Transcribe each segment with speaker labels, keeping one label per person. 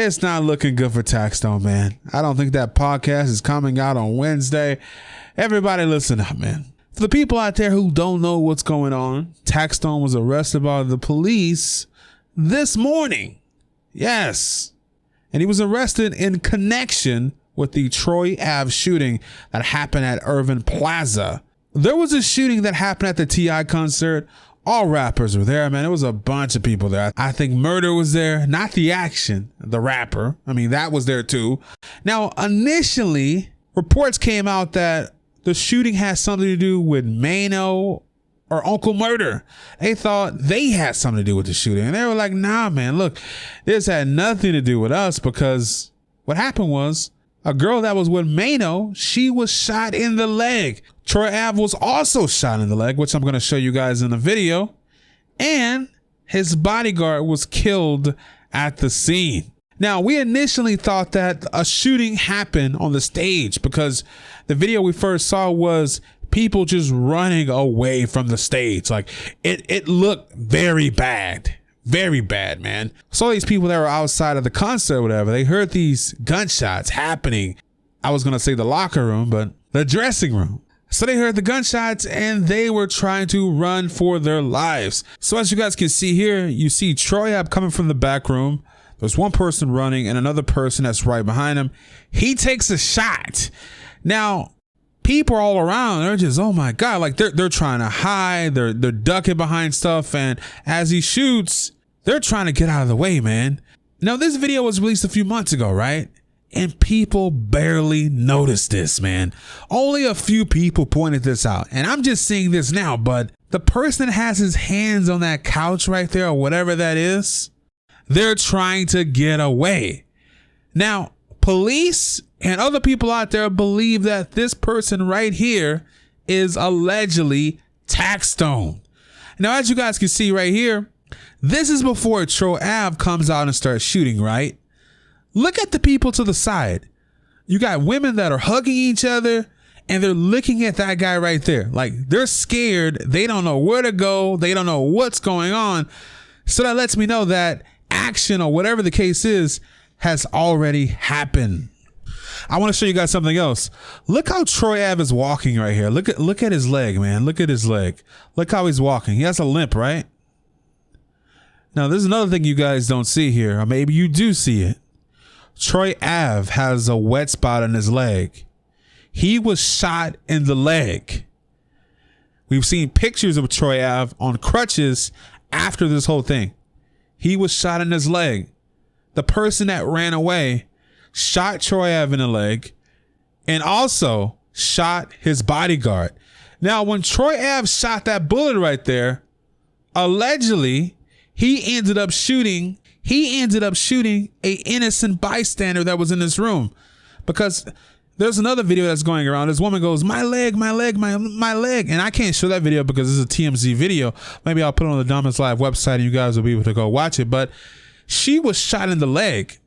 Speaker 1: It's not looking good for Taxstone, man. I don't think that podcast is coming out on Wednesday. Everybody listen up, man. For the people out there who don't know what's going on, Taxstone was arrested by the police this morning. Yes. And he was arrested in connection with the Troy Ave shooting that happened at Irving Plaza. There was a shooting that happened at the T.I. concert. All rappers were there, man. It was a bunch of people there. I think Murder was there, not the action, the rapper. I mean, that was there too. Now, initially, reports came out that the shooting had something to do with Mano or Uncle Murder. They thought they had something to do with the shooting. And they were like, nah, man, look, this had nothing to do with us, because what happened was a girl that was with Mano, she was shot in the leg. Troy Ave was also shot in the leg, which I'm going to show you guys in the video. And his bodyguard was killed at the scene. Now, we initially thought that a shooting happened on the stage, because the video we first saw was people just running away from the stage. Like it looked very bad. Very bad, man. So these people that were outside of the concert or whatever, they heard these gunshots happening. I was going to say the locker room, but the dressing room. So they heard the gunshots and they were trying to run for their lives. So as you guys can see here, you see Troy Ave coming from the back room. There's one person running and another person that's right behind him. He takes a shot. Now, people all around, they're just, oh my God, like they're trying to hide. They're ducking behind stuff. And as he shoots, they're trying to get out of the way, man. Now, this video was released a few months ago, right? And people barely noticed this, man. Only a few people pointed this out. And I'm just seeing this now, but the person that has his hands on that couch right there, or whatever that is, they're trying to get away. Now, police and other people out there believe that this person right here is allegedly Taxstone. Now, as you guys can see right here, this is before Troy Ave comes out and starts shooting, right? Look at the people to the side. You got women that are hugging each other and they're looking at that guy right there. Like they're scared. They don't know where to go. They don't know what's going on. So that lets me know that action, or whatever the case is, has already happened. I want to show you guys something else. Look how Troy Ave is walking right here. Look at his leg, man. Look at his leg. Look how he's walking. He has a limp, right? Now, there's another thing you guys don't see here, or maybe you do see it. Troy Ave has a wet spot on his leg. He was shot in the leg. We've seen pictures of Troy Ave on crutches after this whole thing. He was shot in his leg. The person that ran away shot Troy Ave in the leg and also shot his bodyguard. Now, when Troy Ave shot that bullet right there, allegedly, he ended up shooting a innocent bystander that was in this room, because there's another video that's going around. This woman goes, my leg. And I can't show that video because this is a TMZ video. Maybe I'll put it on the DomisLive website and you guys will be able to go watch it. But she was shot in the leg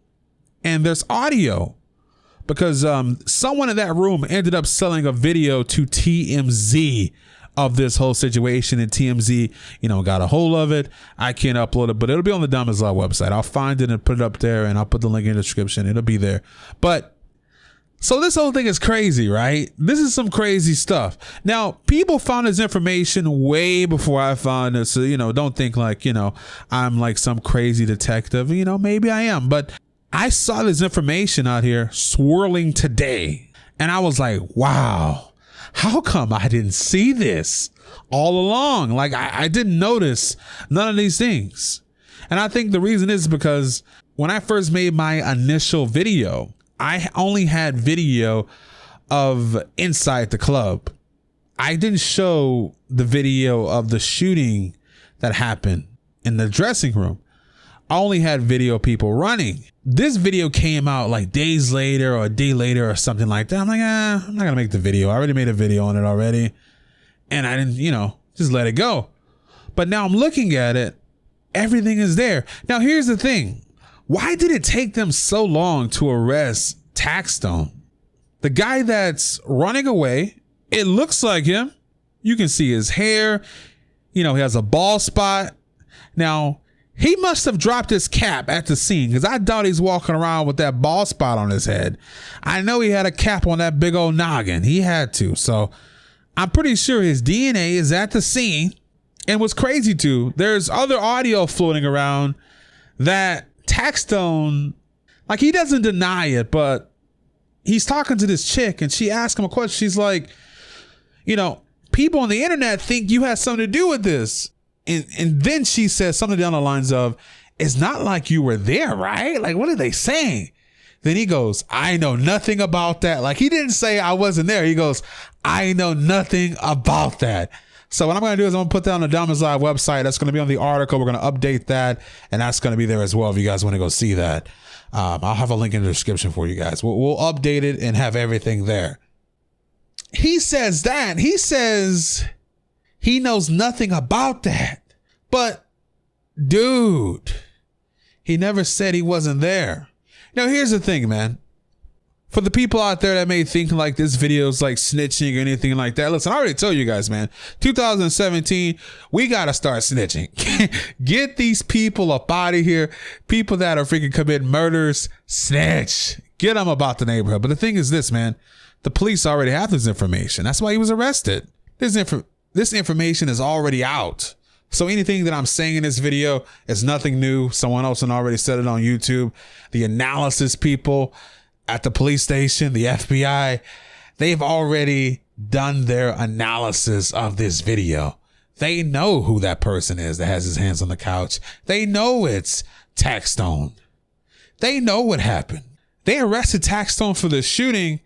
Speaker 1: and there's audio because someone in that room ended up selling a video to TMZ of this whole situation, and TMZ, got a hold of it. I can't upload it, but it'll be on the DomisLive website. I'll find it and put it up there, and I'll put the link in the description. It'll be there. But so this whole thing is crazy, right? This is some crazy stuff. Now, people found this information way before I found it. So, don't think like, I'm like some crazy detective. Maybe I am, but I saw this information out here swirling today, and I was like, wow. How come I didn't see this all along? Like I didn't notice none of these things. And I think the reason is because when I first made my initial video, I only had video of inside the club. I didn't show the video of the shooting that happened in the dressing room. I only had video of people running. This video came out like days later or a day later or something like that. I'm like, I'm not gonna make the video. I already made a video on it already. And I didn't, just let it go. But now I'm looking at it. Everything is there. Now, here's the thing. Why did it take them so long to arrest Taxstone? The guy that's running away, it looks like him. You can see his hair. He has a bald spot. Now, He must have dropped his cap at the scene because I doubt he's walking around with that bald spot on his head. I know he had a cap on that big old noggin. He had to. So I'm pretty sure his DNA is at the scene. And what's crazy too, there's other audio floating around that Taxstone, like, he doesn't deny it, but he's talking to this chick and she asked him a question. She's like, you know, people on the internet think you had something to do with this. And then she says something down the lines of, it's not like you were there, right? Like, what are they saying? Then he goes, I know nothing about that. Like, he didn't say I wasn't there. He goes, I know nothing about that. So what I'm going to do is I'm going to put that on the DomisLive website. That's going to be on the article. We're going to update that. And that's going to be there as well if you guys want to go see that. I'll have a link in the description for you guys. We'll update it and have everything there. He says that. He says he knows nothing about that. But, dude, he never said he wasn't there. Now, here's the thing, man. For the people out there that may think like this video is like snitching or anything like that, listen, I already told you guys, man, 2017, we got to start snitching. Get these people up out of here. People that are freaking committing murders, snitch. Get them about the neighborhood. But the thing is this, man, the police already have this information. That's why he was arrested. This information is already out. So anything that I'm saying in this video is nothing new. Someone else had already said it on YouTube. The analysis people at the police station, the FBI, they've already done their analysis of this video. They know who that person is that has his hands on the couch. They know it's Taxstone. They know what happened. They arrested Taxstone for the shooting.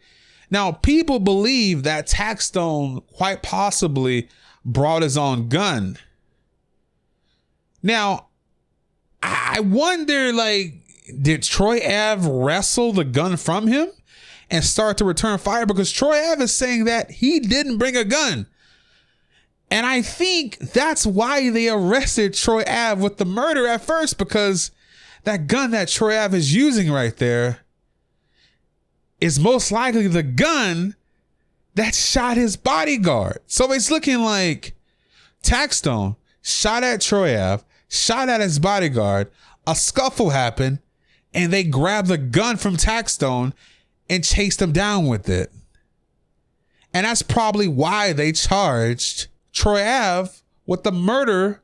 Speaker 1: Now, people believe that Taxstone quite possibly brought his own gun. Now, I wonder, like, did Troy Ave wrestle the gun from him and start to return fire? Because Troy Ave is saying that he didn't bring a gun. And I think that's why they arrested Troy Ave with the murder at first, because that gun that Troy Ave is using right there is most likely the gun that shot his bodyguard. So it's looking like Taxstone shot at Troy Ave, shot at his bodyguard, a scuffle happened, and they grabbed the gun from Taxstone and chased him down with it. And that's probably why they charged Troy Ave with the murder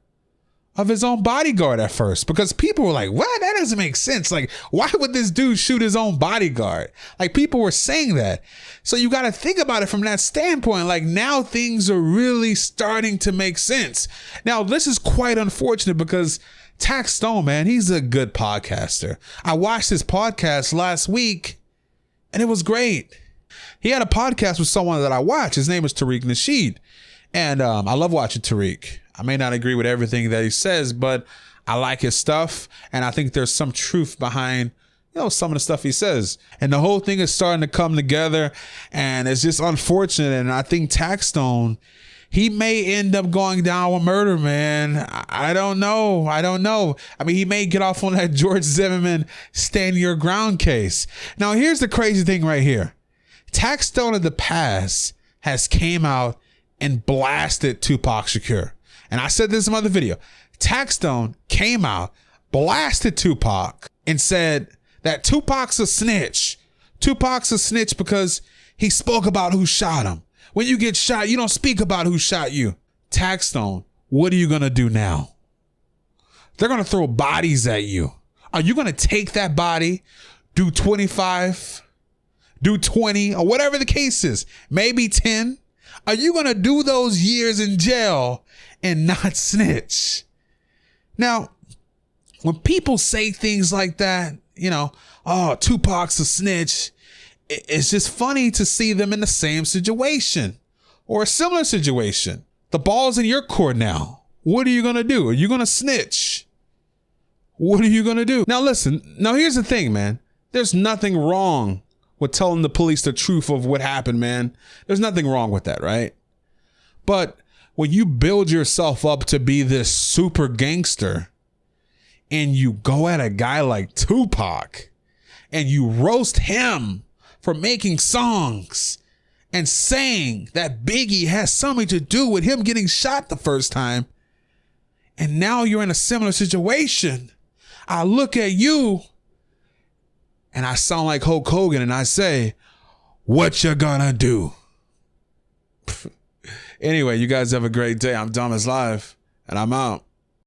Speaker 1: of his own bodyguard at first, because people were like, what? That doesn't make sense. Like, why would this dude shoot his own bodyguard? Like, people were saying that. So you got to think about it from that standpoint. Like, now things are really starting to make sense. Now, this is quite unfortunate because Taxstone, man, he's a good podcaster. I watched his podcast last week and it was great. He had a podcast with someone that I watch. His name is Tariq Nasheed. And I love watching Tariq. I may not agree with everything that he says, but I like his stuff. And I think there's some truth behind, you know, some of the stuff he says. And the whole thing is starting to come together. And it's just unfortunate. And I think Taxstone, he may end up going down with murder, man. I don't know. I mean, he may get off on that George Zimmerman stand your ground case. Now, here's the crazy thing right here. Taxstone in the past has came out and blasted Tupac Shakur. And I said this in my other video. Taxstone came out, blasted Tupac, and said that Tupac's a snitch. Tupac's a snitch because he spoke about who shot him. When you get shot, you don't speak about who shot you. Taxstone, what are you going to do now? They're going to throw bodies at you. Are you going to take that body, do 25, do 20, or whatever the case is, maybe 10? Are you going to do those years in jail and not snitch? Now, when people say things like that, you know, oh, Tupac's a snitch, it's just funny to see them in the same situation or a similar situation. The ball's in your court now. What are you going to do? Are you going to snitch? What are you going to do? Now, listen, now here's the thing, man. There's nothing wrong with telling the police the truth of what happened, man. There's nothing wrong with that, right? But when you build yourself up to be this super gangster and you go at a guy like Tupac and you roast him for making songs and saying that Biggie has something to do with him getting shot the first time, and and now you're in a similar situation, I look at you and I sound like Hulk Hogan and I say, what you gonna do? Anyway, you guys have a great day. I'm DomisLive and I'm out.